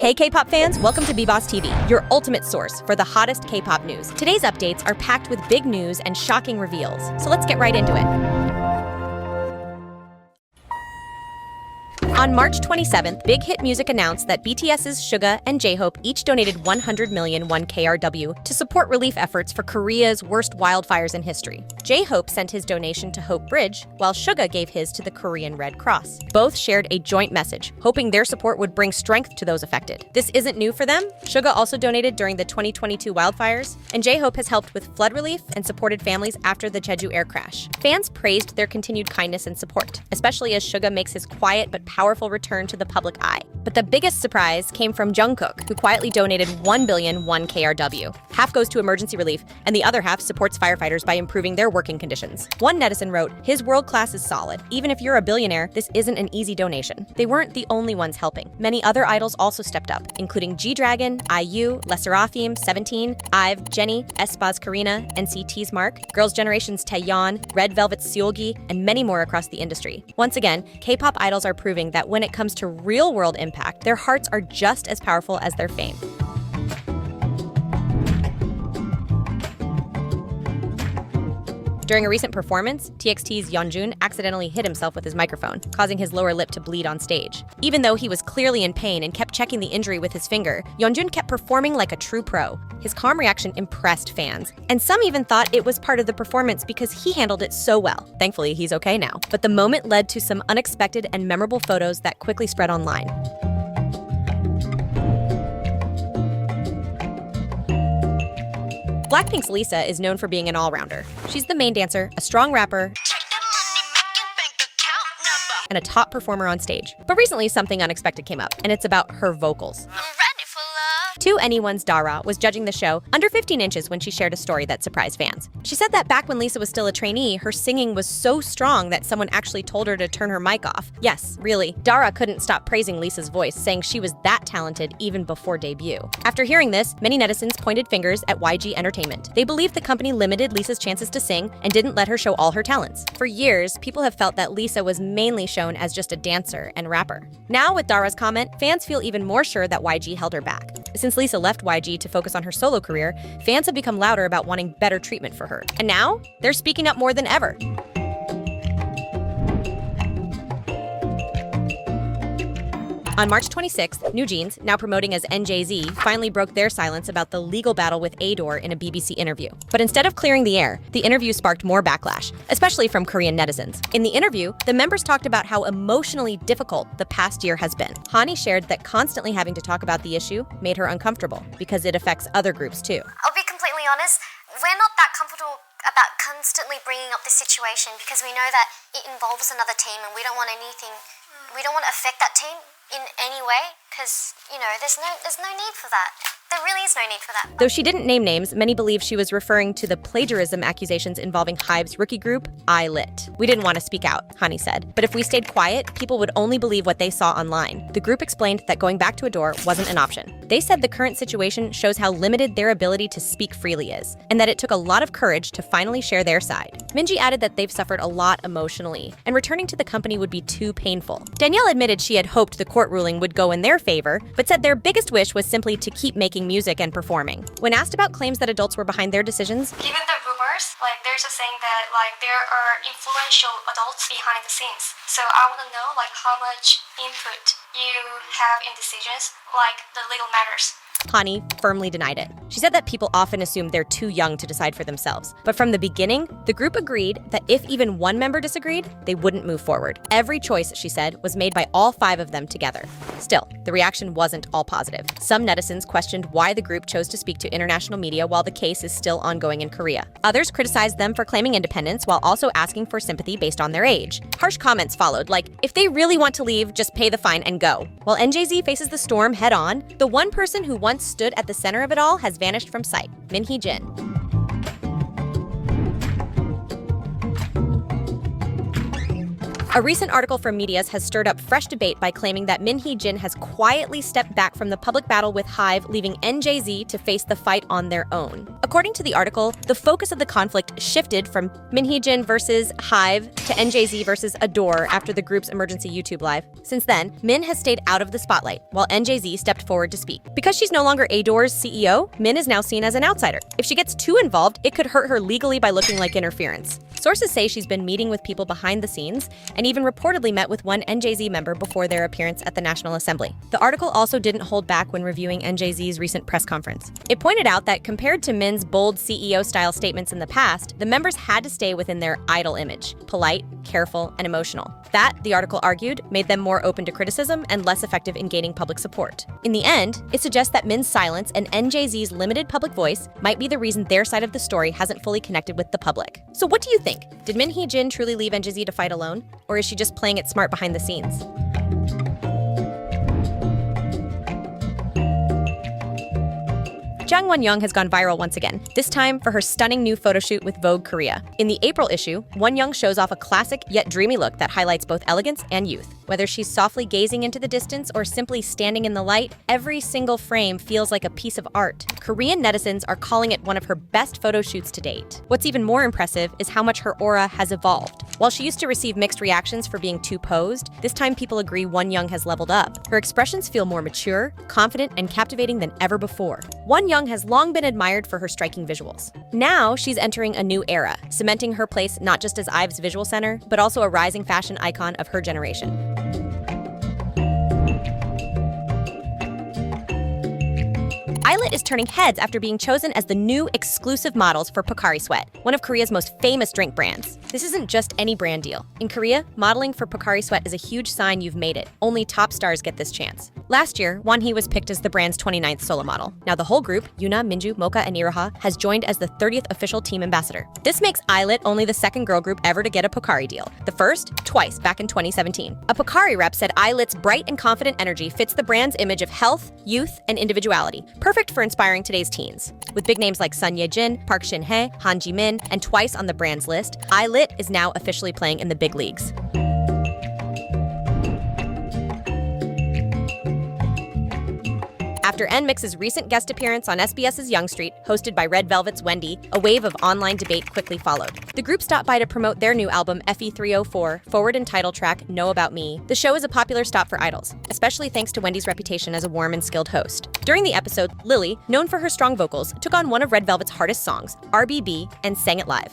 Hey K-pop fans, welcome to BeBoss TV, your ultimate source for the hottest K-pop news. Today's updates are packed with big news and shocking reveals, so let's get right into it. On March 27th, Big Hit Music announced that BTS's Suga and J-Hope each donated 100 million won KRW to support relief efforts for Korea's worst wildfires in history. J-Hope sent his donation to Hope Bridge, while Suga gave his to the Korean Red Cross. Both shared a joint message, hoping their support would bring strength to those affected. This isn't new for them. Suga also donated during the 2022 wildfires, and J-Hope has helped with flood relief and supported families after the Jeju air crash. Fans praised their continued kindness and support, especially as Suga makes his quiet but powerful return to the public eye. But the biggest surprise came from Jungkook, who quietly donated 1 billion won KRW. Half goes to emergency relief, and the other half supports firefighters by improving their working conditions. One netizen wrote, "His world class is solid. Even if you're a billionaire, this isn't an easy donation." They weren't the only ones helping. Many other idols also stepped up, including G-Dragon, IU, lesserafim, 17, IVE, JENNIE, aespa's Karina, NCT's Mark, Girls' Generation's Taeyeon, Red Velvet's Seulgi, and many more across the industry. Once again, K-pop idols are proving that when it comes to real-world impact, their hearts are just as powerful as their fame. During a recent performance, TXT's Yeonjun accidentally hit himself with his microphone, causing his lower lip to bleed on stage. Even though he was clearly in pain and kept checking the injury with his finger, Yeonjun kept performing like a true pro. His calm reaction impressed fans, and some even thought it was part of the performance because he handled it so well. Thankfully, he's okay now. But the moment led to some unexpected and memorable photos that quickly spread online. BLACKPINK's Lisa is known for being an all-rounder. She's the main dancer, a strong rapper, and a top performer on stage. But recently, something unexpected came up, and it's about her vocals. 2NE1's Dara was judging the show under 15 inches when she shared a story that surprised fans. She said that back when Lisa was still a trainee, her singing was so strong that someone actually told her to turn her mic off. Yes, really, Dara couldn't stop praising Lisa's voice, saying she was that talented even before debut. After hearing this, many netizens pointed fingers at YG Entertainment. They believed the company limited Lisa's chances to sing and didn't let her show all her talents. For years, people have felt that Lisa was mainly shown as just a dancer and rapper. Now, with Dara's comment, fans feel even more sure that YG held her back. Since Lisa left YG to focus on her solo career, fans have become louder about wanting better treatment for her. And now, they're speaking up more than ever. On March 26th, NewJeans, now promoting as NJZ, finally broke their silence about the legal battle with Adore in a BBC interview. But instead of clearing the air, the interview sparked more backlash, especially from Korean netizens. In the interview, the members talked about how emotionally difficult the past year has been. Hanni shared that constantly having to talk about the issue made her uncomfortable because it affects other groups too. I'll be completely honest, we're not that comfortable about constantly bringing up this situation because we know that it involves another team and we don't want to affect that team in any way, because, there's no need for that. There really is no need for that. Though she didn't name names, many believe she was referring to the plagiarism accusations involving HYBE's rookie group, ILLIT. "We didn't want to speak out," Hanni said. "But if we stayed quiet, people would only believe what they saw online." The group explained that going back to Adore wasn't an option. They said the current situation shows how limited their ability to speak freely is, and that it took a lot of courage to finally share their side. Minji added that they've suffered a lot emotionally, and returning to the company would be too painful. Danielle admitted she had hoped the court ruling would go in their favor, but said their biggest wish was simply to keep making music and performing. When asked about claims that adults were behind their decisions, given the rumors, there's a saying that there are influential adults behind the scenes. So I want to know how much input you have in decisions, the legal matters. Hanni firmly denied it. She said that people often assume they're too young to decide for themselves. But from the beginning, the group agreed that if even one member disagreed, they wouldn't move forward. Every choice, she said, was made by all 5 of them together. Still, the reaction wasn't all positive. Some netizens questioned why the group chose to speak to international media while the case is still ongoing in Korea. Others criticized them for claiming independence while also asking for sympathy based on their age. Harsh comments followed, like, "If they really want to leave, just pay the fine and go." While NJZ faces the storm head-on, the one person who once stood at the center of it all has vanished from sight, Hee Jin. A recent article from Medias has stirred up fresh debate by claiming that Hee Jin has quietly stepped back from the public battle with HYBE, leaving NJZ to face the fight on their own. According to the article, the focus of the conflict shifted from Hee Jin versus HYBE to NJZ versus Adore after the group's emergency YouTube live. Since then, Min has stayed out of the spotlight, while NJZ stepped forward to speak. Because she's no longer Adore's CEO, Min is now seen as an outsider. If she gets too involved, it could hurt her legally by looking like interference. Sources say she's been meeting with people behind the scenes and even reportedly met with one NJZ member before their appearance at the National Assembly. The article also didn't hold back when reviewing NJZ's recent press conference. It pointed out that compared to Min's bold CEO-style statements in the past, the members had to stay within their idol image, polite, careful, and emotional. That, the article argued, made them more open to criticism and less effective in gaining public support. In the end, it suggests that Min's silence and NJZ's limited public voice might be the reason their side of the story hasn't fully connected with the public. So what do you think? Did Hee Jin truly leave NJZ to fight alone? Or is she just playing it smart behind the scenes? Jang Wonyoung has gone viral once again, this time for her stunning new photoshoot with VOGUE Korea. In the April issue, Wonyoung shows off a classic yet dreamy look that highlights both elegance and youth. Whether she's softly gazing into the distance or simply standing in the light, every single frame feels like a piece of art. Korean netizens are calling it one of her best photo shoots to date. What's even more impressive is how much her aura has evolved. While she used to receive mixed reactions for being too posed, this time people agree Wonyoung has leveled up. Her expressions feel more mature, confident, and captivating than ever before. Wonyoung has long been admired for her striking visuals. Now she's entering a new era, cementing her place not just as IVE's visual center, but also a rising fashion icon of her generation. ILLIT is turning heads after being chosen as the new exclusive models for Pocari Sweat, one of Korea's most famous drink brands. This isn't just any brand deal. In Korea, modeling for Pocari Sweat is a huge sign you've made it. Only top stars get this chance. Last year, wonhee was picked as the brand's 29th solo model. Now the whole group, Yuna, Minju, Mocha, and Iroha, has joined as the 30th official team ambassador. This makes ILLIT only the second girl group ever to get a Pocari deal. The first, twice, back in 2017. A Pocari rep said ILLIT's bright and confident energy fits the brand's image of health, youth, and individuality. Perfect for inspiring today's teens. With big names like Sun Ye-jin, Park Shin-hye, Han Ji-min, and twice on the brand's list, ILLIT is now officially playing in the big leagues. After NMIXX's recent guest appearance on SBS's Young Street, hosted by Red Velvet's Wendy, a wave of online debate quickly followed. The group stopped by to promote their new album, FE304, forward and title track, Know About Me. The show is a popular stop for idols, especially thanks to Wendy's reputation as a warm and skilled host. During the episode, Lily, known for her strong vocals, took on one of Red Velvet's hardest songs, RBB, and sang it live.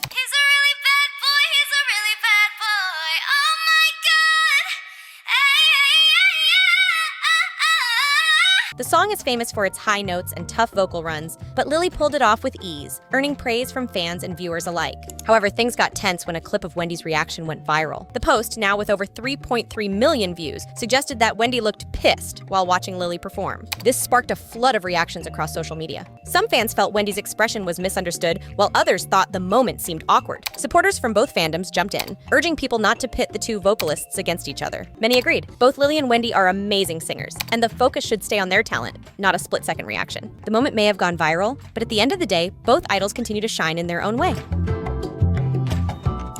The song is famous for its high notes and tough vocal runs, but Lily pulled it off with ease, earning praise from fans and viewers alike. However, things got tense when a clip of Wendy's reaction went viral. The post, now with over 3.3 million views, suggested that Wendy looked pissed while watching Lily perform. This sparked a flood of reactions across social media. Some fans felt Wendy's expression was misunderstood, while others thought the moment seemed awkward. Supporters from both fandoms jumped in, urging people not to pit the two vocalists against each other. Many agreed. Both Lily and Wendy are amazing singers, and the focus should stay on their talent, not a split-second reaction. The moment may have gone viral, but at the end of the day, both idols continue to shine in their own way.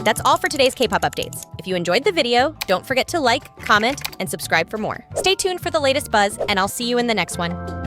That's all for today's K-pop updates. If you enjoyed the video, don't forget to like, comment, and subscribe for more. Stay tuned for the latest buzz, and I'll see you in the next one.